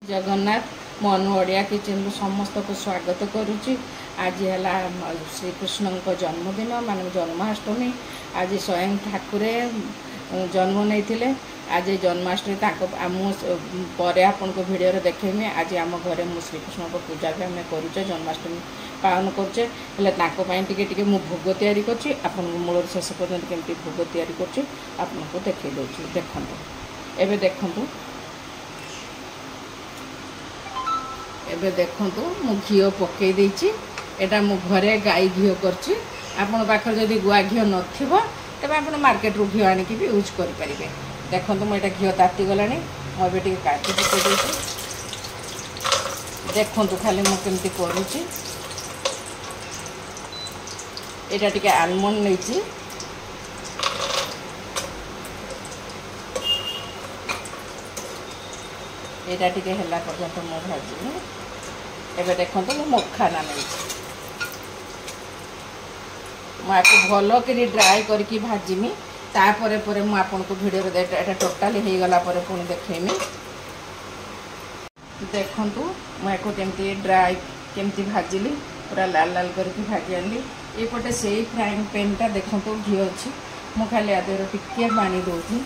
Jagannath Manu Odia kitchen समस्त को स्वागत करुच्ची। आज है श्रीकृष्ण जन्मदिन मान जन्माष्टमी। आज स्वयं ठाकुरे जन्म नहीं आज जन्माष्टमी पर आपन को वीडियो देखेमी। आज आम घरे मु श्रीकृष्ण को पूजा भी आम करुचे जन्माष्टमी पालन करुचे। टे भोग तैयारी कर मूल शेष पर्यटन केमती भोग तैयारी कर देखे दूसरी देखु एवं देखु एबे देखंतु मु घिओ पकई देछि। एटा मु घरे गाई घिओ करछि। आपन पाखर जदि गुआ घिओ नथिबो तबे आपन मार्केट रू घिओ आनि कि भी यूज करि परिबे। देखंतु मु एटा घिओ ताती गलानी मु एबे टिके काटी पकई देछि। देखंतु खाली मु केमति करूछि। एटा टिके आलमंड नैछि। एटा टिके हला पर्यंत मु भाजी एबे देखंतु मु मखाना नहीं मुझे भल कर ड्राए करके भाजमी। तापर पर मु आपन को वीडियो एटा टोटाली हो गला पर पुणी देखेमी। देखंतु मुझे केमती ड्राए केमती भाजिली पूरा लाल लाल करके भाजी आनी। ये पटे से फ्राइंग पैन टा देखंतु घी अच्छी मु खाली आदेर टिके पानी दूसरी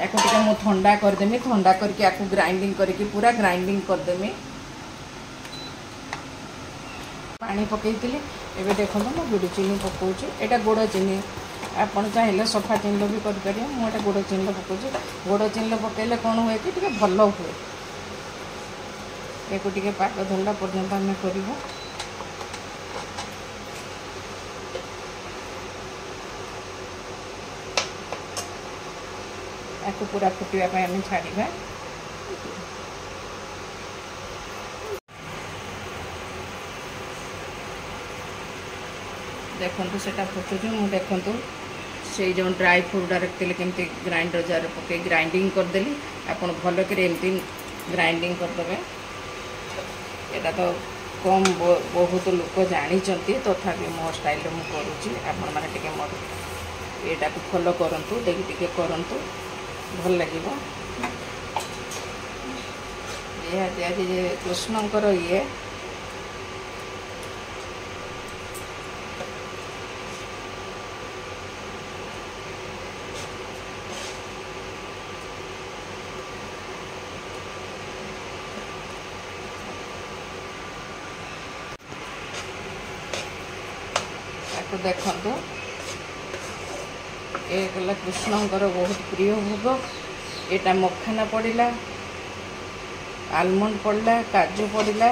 याको टिके मु ठंडा करदेमी। ठंडा करके आपको ग्राइंडिंग करके पूरा ग्राइंडिंग करदेमी। पानी पकईली एबे देखो मु गुड़ चीनी पकाउछि। एटा गुड़ चीनी आपन चाहिले सफा चीनी भी कर परिया। मु एटा गुड़ चीनी पकाउछि। गुड़ चीनी पकईले कोन होय कि टिके भलो हुए। एको टिके पाक धंडा पर्यंत आमे करिवो। आपको पूरा फुटवा आम छाड़ा। देखु से फुटुचु मु देखु से जो ड्राई फ्रूट रखते केमती ग्राइंडर जार पके ग्राइंडिंग करदेली। आपन भल कर एमती ग्राइंडिंग करदे। एटा तो कम बहुत लोक जानी तथापि मो स्टाइल मु करुच्ची। आपण मैंने टे मोर एटा को फॉलो करंतु देखि टे करंतु भल लगे। आज कृष्णकर ये देखंतु ये गला कृष्णकर बहुत प्रिय भोग। एटा मखाना पड़िला आलमंड पड़ला काजू पड़िला।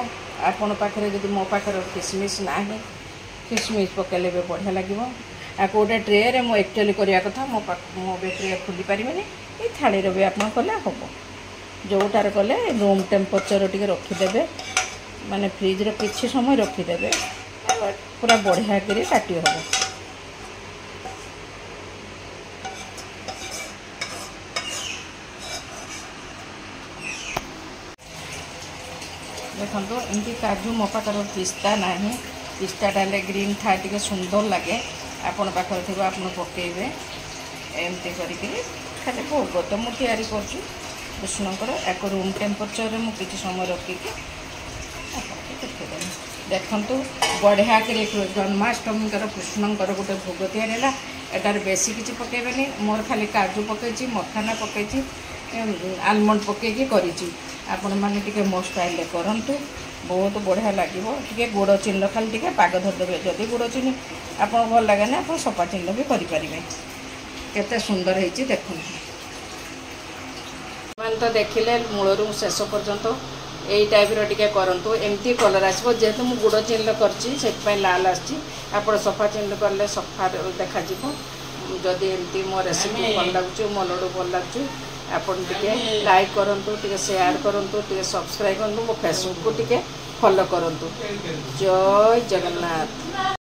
आपन पाखरे जदि मो पाखरे किसमिस नाही किसमिस पकेले बे बढ़िया लगे। आ गोटे ट्रे रे मो एक्चुअली करिया कथा मो ट्रे खुली पारिबेनी। ए थाली रे भी आपन कले हबो। जोटार कले रूम टेम्परेचर टिके रखिदेबे माने फ्रिज रे किछि समय रखिदेबे पूरा बढ़िया कर काटी हम। देखो एमती काजू मो पाखर पिस्ता ना पिस्ता डाले ग्रीन था टे सुंदर लगे। आपन पाखर थी आप पकेबे एमती करके खाली भोग तो मुझे तैयारी कर कृष्णकर एक रूम टेम्परेचर में किसी समय रखिकी देखेदेवी। देखंतु बढ़िया कर जन्माष्टमी कृष्णकर गोटे भोग तैयारी एटार बेसी किसी पकेबेनी। मोर खाली काजू पकई मखाना पकई आलमंड पकईकी करी। आपण मैंने टिके मो स्टाइल करंतु बहुत बढ़िया लगे। टिके गुड़ चीनी खाली टिके पाग धरदेवे। जदि गुड़ चीनी आपन भल लगे ना आप सफा चीनी भी करें। केते सुंदर है देखु। मैंने तो देखिले मूलरू शेष पर्यंत यही टाइप टिके करंतु एमती कलर आसो। जेहेतु मुझे गुड़ चीनी कर लाल आप सफा चीनी कले सफा देखा। जदि एमती मो रेसिपी भल लगुच मो लडू भल लगुच आपन टिके लाइक करंतु टिके शेयर करंतु टिके सब्सक्राइब करंतु मो फेसबुक को टिके फॉलो करंतु। जय जगन्नाथ।